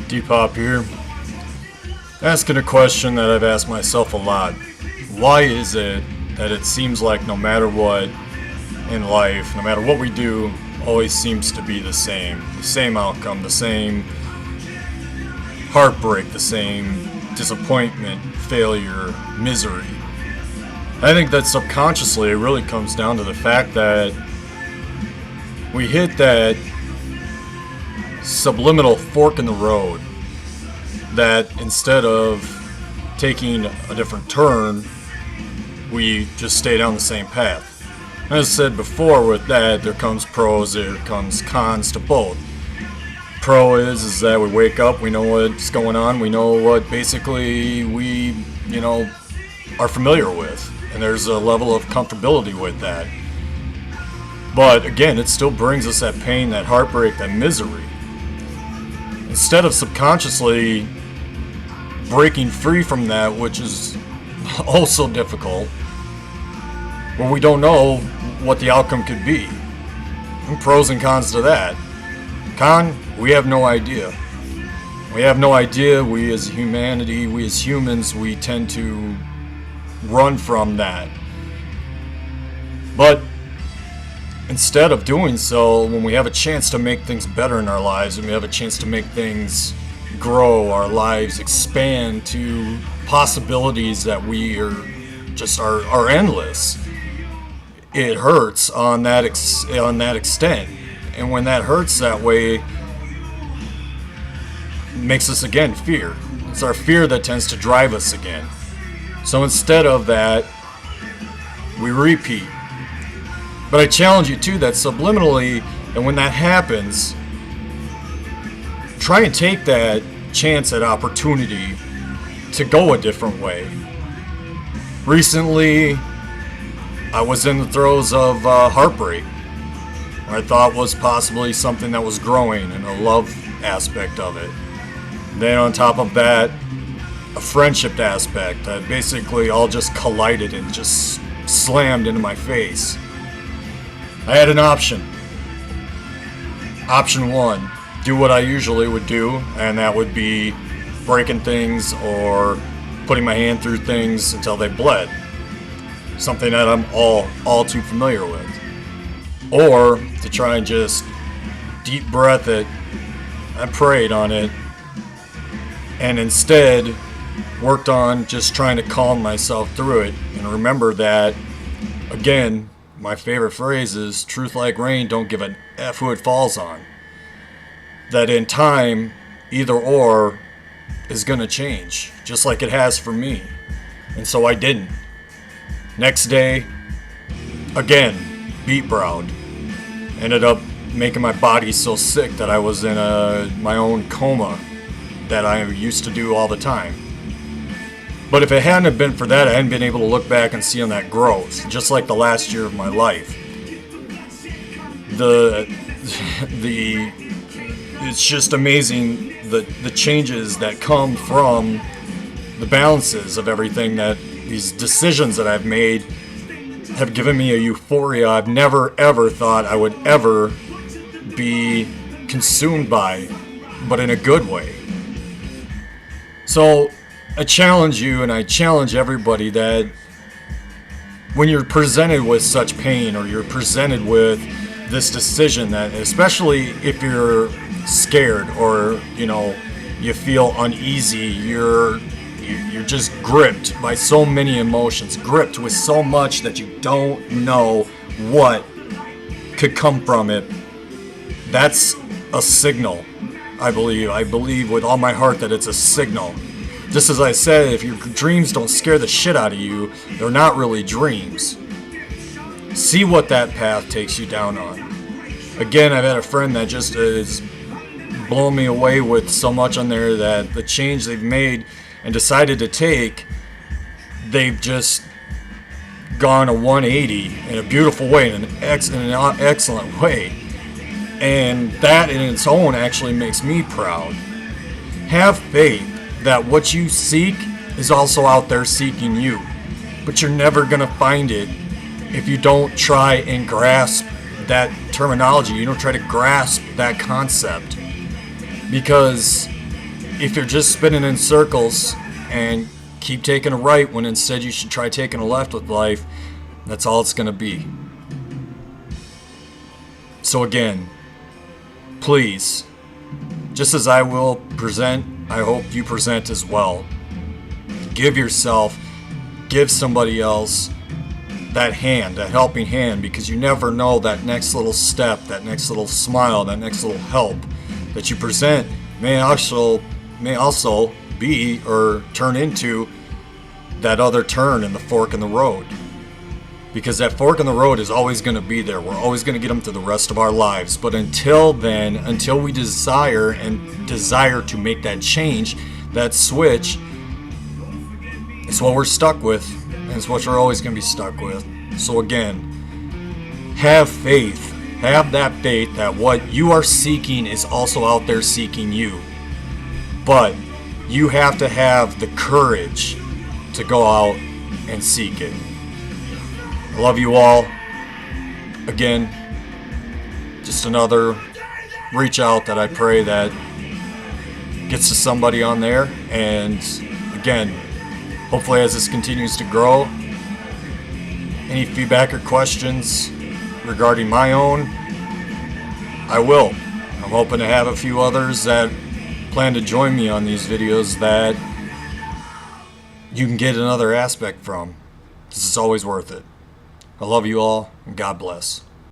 Depop here. Asking a question that I've asked myself a lot. Why is it that it seems like no matter what in life, no matter what we do, always seems to be the same? The same outcome, the same heartbreak, the same disappointment, failure, misery. I think that subconsciously it really comes down to the fact that we hit that subliminal fork in the road, that instead of taking a different turn, we just stay down the same path. As I said before, with that, there comes pros, there comes cons to both. Pro is that we wake up, we know what's going on, we know what basically we, are familiar with, and there's a level of comfortability with that. But again, it still brings us that pain, that heartbreak, that misery. Instead of subconsciously breaking free from that, which is also difficult, where we don't know what the outcome could be. And pros and cons to that. Con, we have no idea. We have no idea. We as humanity, we as humans, we tend to run from that. But instead of doing so, when we have a chance to make things better in our lives, and we have a chance to make things grow, our lives expand to possibilities that we are endless, it hurts on that extent. And when that hurts that way, it makes us again fear. It's our fear that tends to drive us again. So instead of that, we repeat. But I challenge you too that subliminally, and when that happens, try and take that chance, that opportunity to go a different way. Recently, I was in the throes of heartbreak, what I thought was possibly something that was growing, and a love aspect of it. Then on top of that, a friendship aspect that basically all just collided and just slammed into my face. I had an option. Option one, do what I usually would do, and that would be breaking things or putting my hand through things until they bled. Something that I'm all too familiar with. Or to try and just deep breath it. I prayed on it, and instead worked on just trying to calm myself through it, and remember that, again, my favorite phrase is, truth like rain, don't give an F who it falls on. That in time, either or is going to change, just like it has for me. And so I didn't. Next day, again, beat browed. Ended up making my body so sick that I was in my own coma that I used to do all the time. But if it hadn't have been for that, I hadn't been able to look back and see on that growth, just like the last year of my life. It's just amazing the changes that come from the balances of everything, that these decisions that I've made have given me a euphoria I've never ever thought I would ever be consumed by, but in a good way. So I challenge you, and I challenge everybody, that when you're presented with such pain, or you're presented with this decision, that especially if you're scared, or you feel uneasy, you're just gripped by so many emotions, gripped with so much that you don't know what could come from it. That's a signal, I believe with all my heart that it's a signal. Just as I said, if your dreams don't scare the shit out of you, they're not really dreams. See what that path takes you down on. Again, I've had a friend that just is blown me away with so much on there, that the change they've made and decided to take, they've just gone a 180 in a beautiful way, in an excellent way. And that in its own actually makes me proud. Have faith that what you seek is also out there seeking you. But you're never going to find it if you don't try and grasp that terminology. You don't try to grasp that concept. Because if you're just spinning in circles and keep taking a right when instead you should try taking a left with life, that's all it's going to be. So again, please, just as I will present, I hope you present as well. Give yourself, give somebody else that hand, that helping hand, because you never know that next little step, that next little smile, that next little help that you present may also be or turn into that other turn in the fork in the road. Because that fork in the road is always going to be there. We're always going to get them through the rest of our lives. But until then, until we desire to make that change, that switch, it's what we're stuck with. And it's what you're always going to be stuck with. So again, have faith. Have that faith that what you are seeking is also out there seeking you. But you have to have the courage to go out and seek it. I love you all. Again, just another reach out that I pray that gets to somebody on there. And again, hopefully as this continues to grow, any feedback or questions regarding my own, I will. I'm hoping to have a few others that plan to join me on these videos that you can get another aspect from. This is always worth it. I love you all, and God bless.